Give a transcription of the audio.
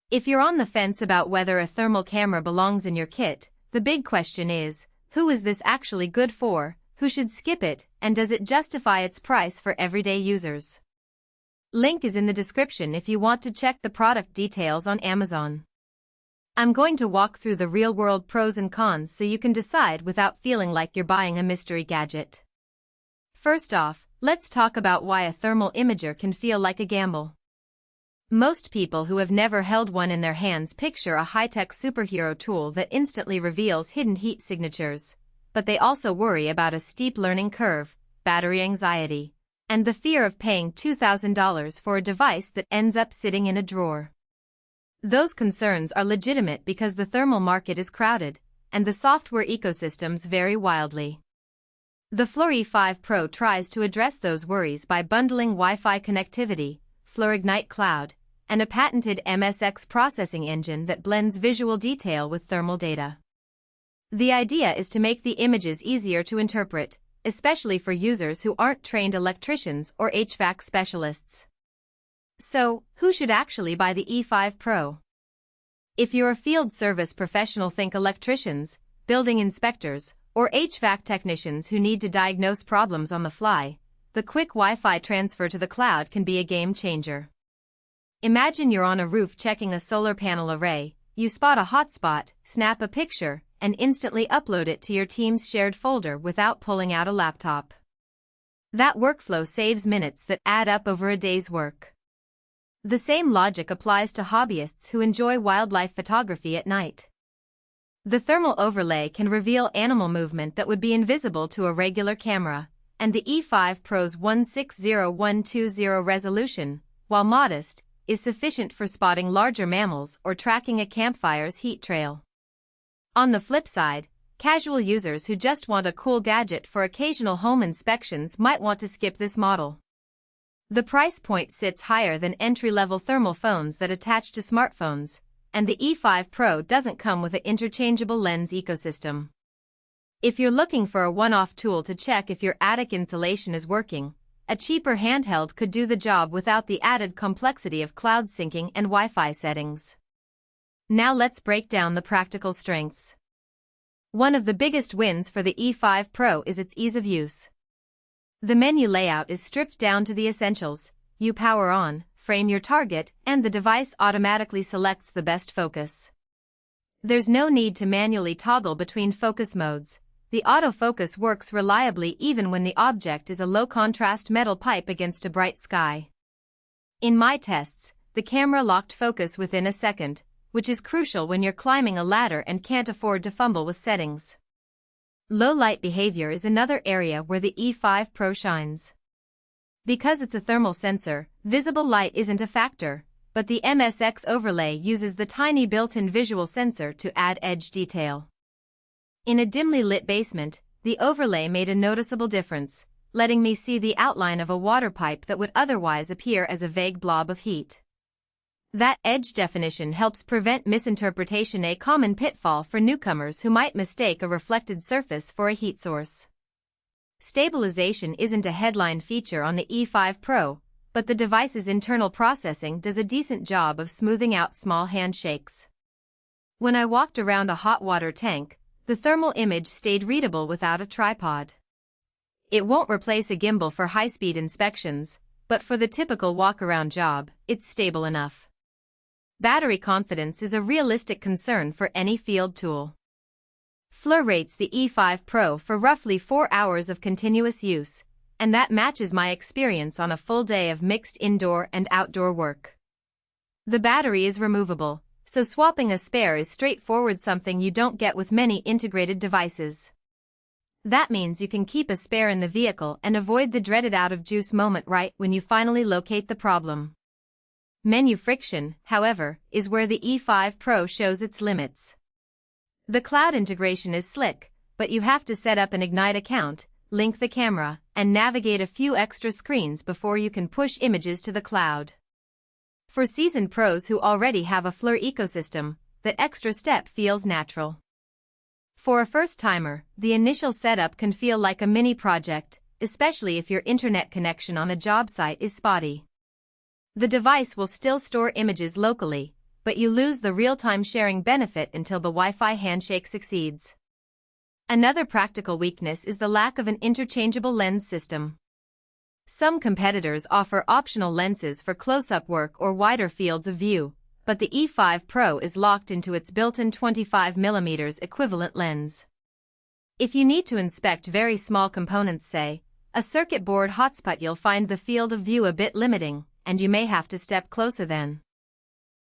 If you're on the fence about whether a thermal camera belongs in your kit, the big question is, who is this actually good for, who should skip it, and does it justify its price for everyday users? Link is in the description if you want to check the product details on Amazon. I'm going to walk through the real-world pros and cons so you can decide without feeling like you're buying a mystery gadget. First off, let's talk about why a thermal imager can feel like a gamble. Most people who have never held one in their hands picture a high-tech superhero tool that instantly reveals hidden heat signatures, but they also worry about a steep learning curve, battery anxiety, and the fear of paying $2,000 for a device that ends up sitting in a drawer. Those concerns are legitimate because the thermal market is crowded, and the software ecosystems vary wildly. The Flir E5 Pro tries to address those worries by bundling Wi-Fi connectivity, Flir Ignite Cloud, and a patented MSX processing engine that blends visual detail with thermal data. The idea is to make the images easier to interpret, especially for users who aren't trained electricians or HVAC specialists. So, who should actually buy the E5 Pro? If you're a field service professional, think electricians, building inspectors, or HVAC technicians who need to diagnose problems on the fly, the quick Wi-Fi transfer to the cloud can be a game changer. Imagine you're on a roof checking a solar panel array, you spot a hotspot, snap a picture, and instantly upload it to your team's shared folder without pulling out a laptop. That workflow saves minutes that add up over a day's work. The same logic applies to hobbyists who enjoy wildlife photography at night. The thermal overlay can reveal animal movement that would be invisible to a regular camera, and the E5 Pro's 160120 resolution, while modest, is sufficient for spotting larger mammals or tracking a campfire's heat trail. On the flip side, casual users who just want a cool gadget for occasional home inspections might want to skip this model. The price point sits higher than entry-level thermal phones that attach to smartphones, and the E5 Pro doesn't come with an interchangeable lens ecosystem. If you're looking for a one-off tool to check if your attic insulation is working, a cheaper handheld could do the job without the added complexity of cloud syncing and Wi-Fi settings. Now let's break down the practical strengths. One of the biggest wins for the E5 Pro is its ease of use. The menu layout is stripped down to the essentials. You power on, frame your target, and the device automatically selects the best focus. There's no need to manually toggle between focus modes. The autofocus works reliably even when the object is a low-contrast metal pipe against a bright sky. In my tests, the camera locked focus within a second, which is crucial when you're climbing a ladder and can't afford to fumble with settings. Low light behavior is another area where the E5 Pro shines. Because it's a thermal sensor, visible light isn't a factor, but the MSX overlay uses the tiny built-in visual sensor to add edge detail. In a dimly lit basement, the overlay made a noticeable difference, letting me see the outline of a water pipe that would otherwise appear as a vague blob of heat. That edge definition helps prevent misinterpretation, a common pitfall for newcomers who might mistake a reflected surface for a heat source. Stabilization isn't a headline feature on the E5 Pro, but the device's internal processing does a decent job of smoothing out small handshakes. When I walked around a hot water tank, the thermal image stayed readable without a tripod. It won't replace a gimbal for high-speed inspections, but for the typical walk-around job, it's stable enough. Battery confidence is a realistic concern for any field tool. Flir rates the E5 Pro for roughly 4 hours of continuous use, and that matches my experience on a full day of mixed indoor and outdoor work. The battery is removable, so swapping a spare is straightforward, something you don't get with many integrated devices. That means you can keep a spare in the vehicle and avoid the dreaded out-of-juice moment right when you finally locate the problem. Menu friction, however, is where the E5 Pro shows its limits. The cloud integration is slick, but you have to set up an Ignite account, link the camera, and navigate a few extra screens before you can push images to the cloud. For seasoned pros who already have a Flir ecosystem, that extra step feels natural. For a first-timer, the initial setup can feel like a mini project, especially if your internet connection on a job site is spotty. The device will still store images locally, but you lose the real-time sharing benefit until the Wi-Fi handshake succeeds. Another practical weakness is the lack of an interchangeable lens system. Some competitors offer optional lenses for close-up work or wider fields of view, but the E5 Pro is locked into its built-in 25mm equivalent lens. If you need to inspect very small components, say a circuit board hotspot, you'll find the field of view a bit limiting, and you may have to step closer then.